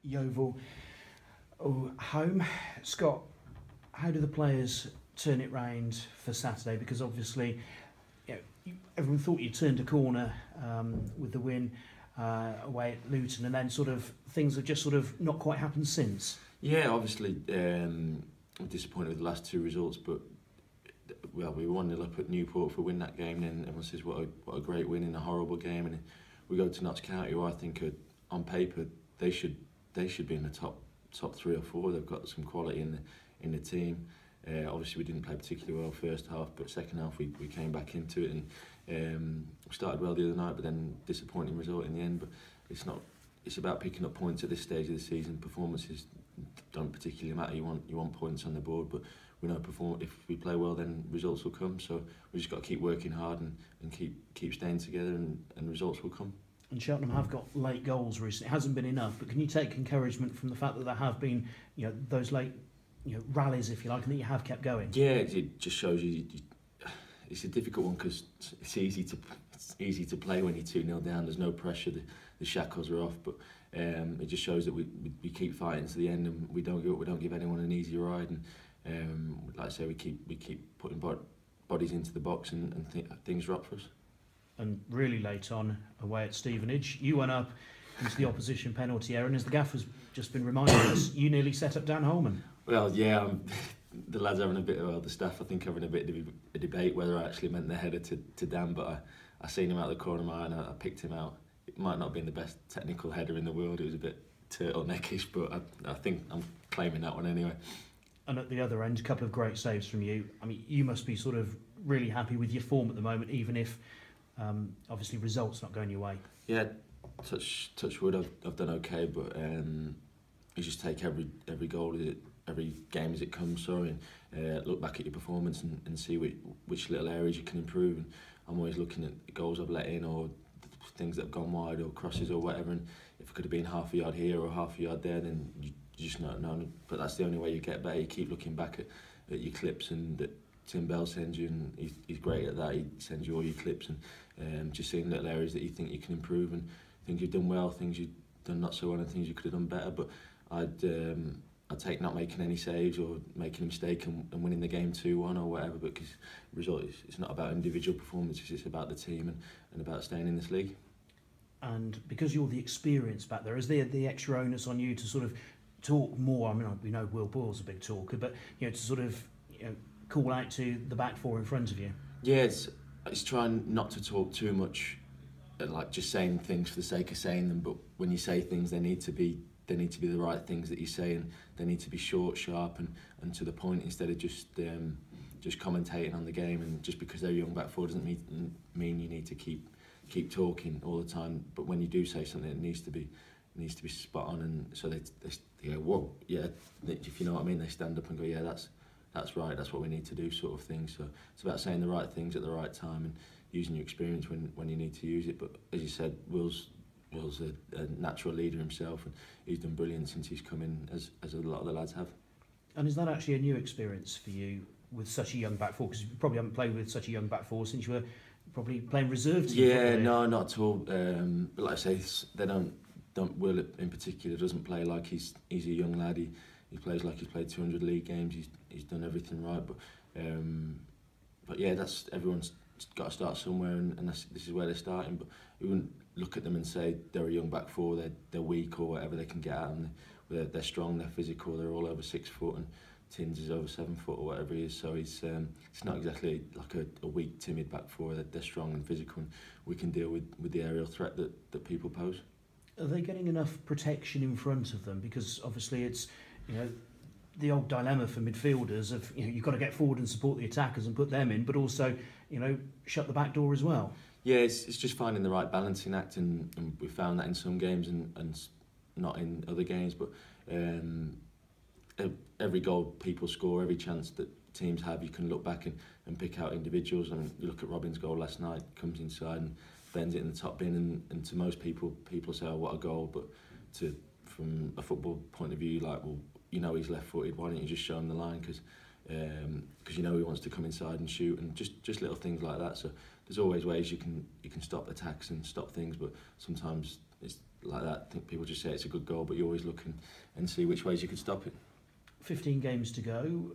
Yeovil home. Scott, how do the players turn it round for Saturday? Because obviously, everyone thought you turned a corner with the win away at Luton, and then sort of things have just sort of not quite happened since. Yeah, obviously, I'm disappointed with the last two results, but well, we were 1-0 up at Newport for win that game, and then everyone says what a great win in a horrible game, and we go to Notts County, who I think on paper they should be in the top 3 or 4. They've got some quality in the team. Obviously, we didn't play particularly well first half, but second half we came back into it, and we started well the other night, but then disappointing result in the end. But it's about picking up points at this stage of the season. Performances don't particularly matter. You want points on the board, but we know if we play well, then results will come. So we just got to keep working hard and keep staying together, and results will come. And Cheltenham have got late goals recently. It hasn't been enough, but can you take encouragement from the fact that there have been, those late, rallies, if you like, and that you have kept going? Yeah, it just shows you. It's a difficult one because it's easy to play when you're 2-0 down. There's no pressure. The shackles are off, but it just shows that we keep fighting to the end, and we don't give up. We don't give anyone an easy ride, and like I say, we keep putting bodies into the box, and things are up for us. And really late on, away at Stevenage, you went up into the opposition penalty area, and as the gaffer's just been reminding us, you nearly set up Dan Holman. Well, yeah, the lads having a bit of, the staff I think having a bit of a debate whether I actually meant the header to Dan, but I seen him out of the corner of my eye and I picked him out. It might not have been the best technical header in the world, it was a bit turtleneckish, but I think I'm claiming that one anyway. And at the other end, a couple of great saves from you. I mean, you must be sort of really happy with your form at the moment, even if obviously results not going your way. Yeah, touch wood, I've done okay, but you just take every goal, every game as it comes, and look back at your performance and see which little areas you can improve. And I'm always looking at the goals I've let in, or things that have gone wide, or crosses or whatever, and if it could have been half a yard here or half a yard there, then you just not know. But that's the only way you get better. You keep looking back at your clips, and that Tim Bell sends you, and he's great at that. He sends you all your clips, and just seeing little areas that you think you can improve, and things you've done well, things you've done not so well, and things you could have done better. But I'd take not making any saves or making a mistake and winning the game 2-1 or whatever, because result it's not about individual performances, it's about the team and about staying in this league. And because you're the experienced back there, is there the extra onus on you to sort of talk more? I mean, we know Will Boyle's a big talker, but to sort of call out to the back four in front of you. Yeah, it's trying not to talk too much, like just saying things for the sake of saying them. But when you say things, they need to be the right things that you say, and they need to be short, sharp, and to the point, instead of just commentating on the game. And just because they're young back four doesn't mean you need to keep talking all the time. But when you do say something, it needs to be spot on, and so they go, whoa, yeah, if you know what I mean, they stand up and go, yeah, that's right, that's what we need to do, sort of thing. So it's about saying the right things at the right time and using your experience when you need to use it. But as you said, Will's a natural leader himself, and he's done brilliant since he's come in, as a lot of the lads have. And is that actually a new experience for you with such a young back four? Because you probably haven't played with such a young back four since you were probably playing reserve team. Yeah, no, not at all. But like I say, they don't. Will in particular doesn't play like he's a young lad. He plays like he's played 200 league games. He's done everything right. But yeah, everyone's got to start somewhere, and this is where they're starting. But we wouldn't look at them and say they're a young back four, they're weak or whatever. They can get out, and they're strong, they're physical, they're all over 6 foot, and Tins is over 7 foot or whatever he is. So it's not exactly like a weak, timid back four. They're strong and physical, and we can deal with the aerial threat that people pose. Are they getting enough protection in front of them? Because obviously it's the old dilemma for midfielders of you've got to get forward and support the attackers and put them in, but also shut the back door as well. Yeah, it's just finding the right balancing act, and we found that in some games and not in other games. But every goal people score, every chance that teams have, you can look back and pick out individuals. And you look at Robin's goal last night, comes inside and bends it in the top bin, and to most people say, oh, what a goal. But from a football point of view, like, well, he's left-footed, why don't you just show him the line? Because he wants to come inside and shoot, and just little things like that. So there's always ways you can stop attacks and stop things, but sometimes it's like that. I think people just say it's a good goal, but you always look and see which ways you could stop it. 15 games to go.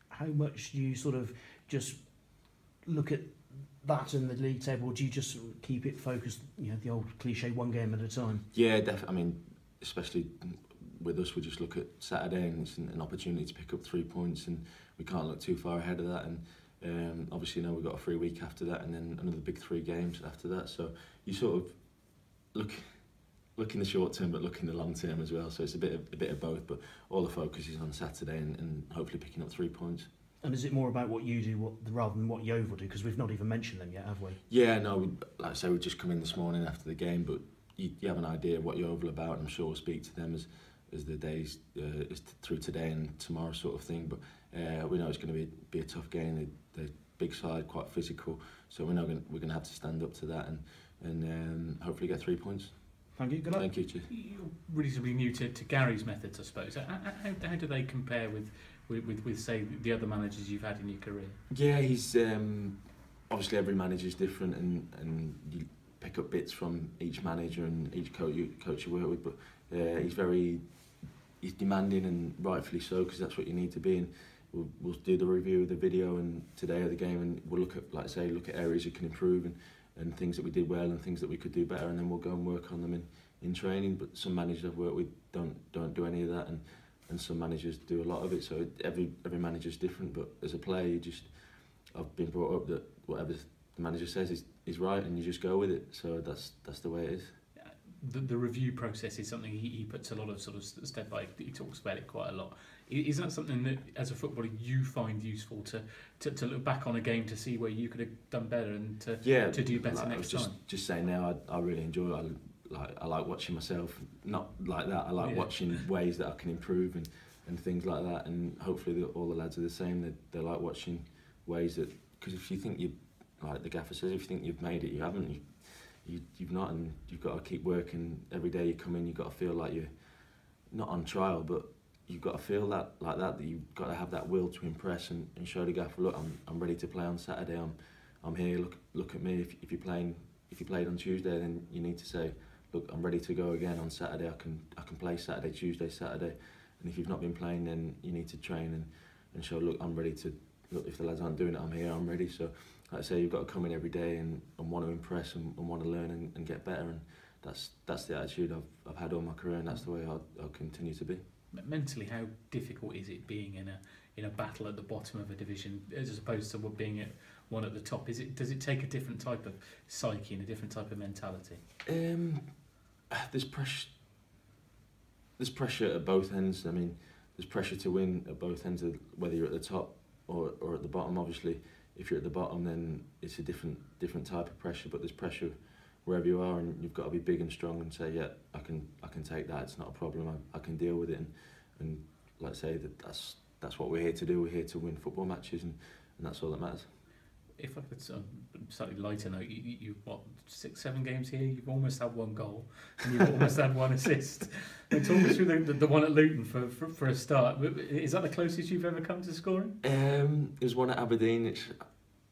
How much do you sort of just look at that in the league table, or do you just keep it focused, the old cliche, one game at a time? Yeah, definitely. I mean, especially with us, we just look at Saturday and it's an opportunity to pick up 3 points, and we can't look too far ahead of that. And obviously now we've got a free week after that, and then another big 3 games after that. So you sort of look in the short term, but look in the long term as well. So it's a bit of both, but all the focus is on Saturday and hopefully picking up 3 points. And is it more about what you do rather than what Yeovil do? Because we've not even mentioned them yet, have we? Yeah, no, like I say, we've just come in this morning after the game, but you have an idea of what Yeovil are about. I'm sure we'll speak to them as the days through today and tomorrow sort of thing. But we know it's going to be a tough game. They're big side, quite physical, so we know we're going to have to stand up to that and hopefully get 3 points. Thank you. Good luck. Thank you. Cheers. You're reasonably new to Gary's methods, I suppose. How do they compare with say the other managers you've had in your career? Yeah, he's obviously every manager is different, and you pick up bits from each manager and each coach you work with. But he's demanding, and rightfully so, because that's what you need to be. And we'll do the review of the video and today of the game, and we'll look at areas you can improve and things that we did well and things that we could do better, and then we'll go and work on them in training. But some managers I've worked with don't do any of that, and some managers do a lot of it. So every manager's different. But as a player, I've been brought up that whatever the manager says is right, and you just go with it. So that's the way it is. The review process is something he puts a lot of sort of step by. He talks about it quite a lot. Is that something that, as a footballer, you find useful to look back on a game to see where you could have done better and to do better next time? Just saying now, I really enjoy it. I like watching myself. Not like that. I like watching ways that I can improve and things like that. And hopefully all the lads are the same. They like watching ways that, because if you think like the gaffer says, if you think you've made it, you haven't. You've not, and you've got to keep working. Every day you come in, you've got to feel like you're not on trial, but you've got to feel that you've got to have that will to impress and show the gaffer, look, I'm ready to play on Saturday. I'm here. Look at me. If you played on Tuesday, then you need to say, look, I'm ready to go again on Saturday. I can play Saturday, Tuesday, Saturday. And if you've not been playing, then you need to train and show, look, I'm ready to. Look, if the lads aren't doing it, I'm here. I'm ready. So, like I say, you've got to come in every day and want to impress and want to learn and get better. And that's the attitude I've had all my career, and that's the way I'll continue to be. Mentally, how difficult is it being in a battle at the bottom of a division as opposed to being at one at the top? Does it take a different type of psyche and a different type of mentality? There's pressure at both ends. I mean, there's pressure to win at both ends, whether you're at the top or at the bottom. Obviously, if you're at the bottom, then it's a different type of pressure. But there's pressure wherever you are, and you've got to be big and strong and say, yeah, I can take that. It's not a problem. I can deal with it. And like I say, that's what we're here to do. We're here to win football matches, and that's all that matters. If I could slightly lighter note, you've what, 6-7 games here. You've almost had 1 goal, and you've almost had 1 assist. Talk me through the one at Luton for a start. Is that the closest you've ever come to scoring? There's one at Aberdeen, which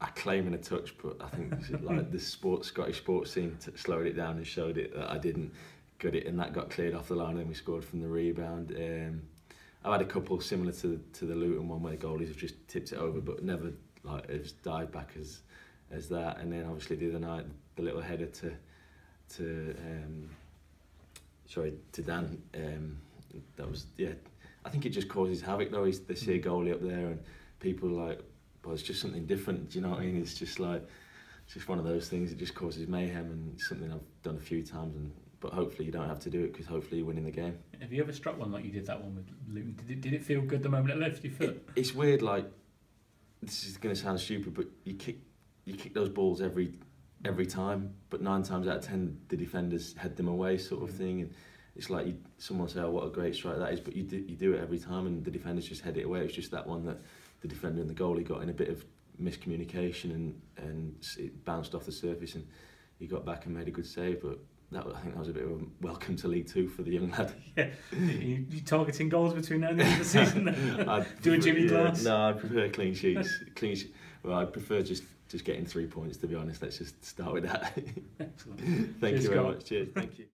I claim in a touch, but I think like the Scottish sports scene slowed it down and showed it that I didn't get it, and that got cleared off the line, and we scored from the rebound. I've had a couple similar to the Luton one where the goalies have just tipped it over, but never like it's dived back as that. And then obviously the other night, the little header to Dan. That was, yeah. I think it just causes havoc though. They see a goalie up there and people are like, well, it's just something different. Do you know what I mean? It's just one of those things. It just causes mayhem, and it's something I've done a few times. But hopefully you don't have to do it, because hopefully you're winning the game. Have you ever struck one like you did that one with Luton? Did it feel good the moment it left your foot? It's weird. Like, this is going to sound stupid, but you kick those balls every time, but 9 times out of 10 the defenders head them away, sort of thing. And it's like someone say, "Oh, what a great strike that is," but you do it every time, and the defenders just head it away. It's just that one that the defender and the goalie got in a bit of miscommunication, and it bounced off the surface, and he got back and made a good save. But I think that was a bit of a welcome to League Two for the young lad. Yeah, you targeting goals between now and the end of the season? Doing Jimmy Glass? No, I prefer clean sheets. Well, I prefer just getting 3 points, to be honest. Let's just start with that. Excellent. Thank you very much. Cheers. Thank you.